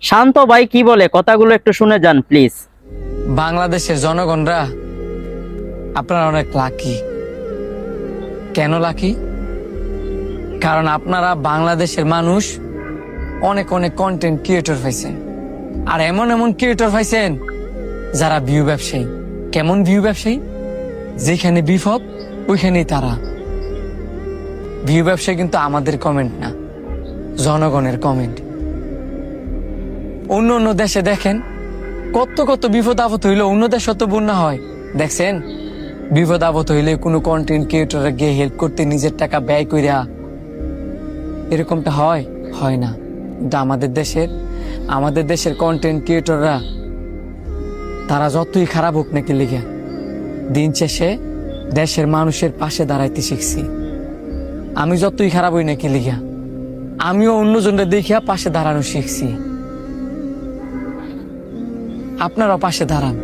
শান্ত ভাই কি বলে কথাগুলো একটু শুনে যান প্লিজ। বাংলাদেশের জনগণরা আপনারা অনেক লাকি। কেন লাকি? কারণ আপনারা বাংলাদেশের মানুষ অনেক অনেক কন্টেন্ট ক্রিয়েটর পাইছেন, আর এমন এমন ক্রিয়েটর পাইছেন যারা ভিউ ব্যবসায়ী। কেমন ভিউ ব্যবসায়ী? যেখানে বিপদ ওইখানেই তারা। ভিউ ব্যবসায়ী কিন্তু আমাদের কমেন্ট না, জনগণের কমেন্ট। অন্য অন্য দেশে দেখেন কত কত বিপদ আপদ হইলে অন্য দেশে তো বন্যা হয়, দেখছেন? বিপদ আপদ হইলে কোনো কন্টেন্ট ক্রিয়েটর গিয়ে হেল্প করতে নিজের টাকা ব্যয় কইরা এরকমটা হয়? হয় না। কিন্তু আমাদের দেশের কন্টেন্ট ক্রিয়েটররা তারা যতই খারাপ হোক নাকি লিখে দিন শেষে দেশের মানুষের পাশে দাঁড়াইতে শিখছি। আমি যতই খারাপ হই নাকি লিখা আমিও অন্যজনদের দেখিয়া পাশে দাঁড়ানো শিখছি। আপনারাও পাশে দাঁড়ান।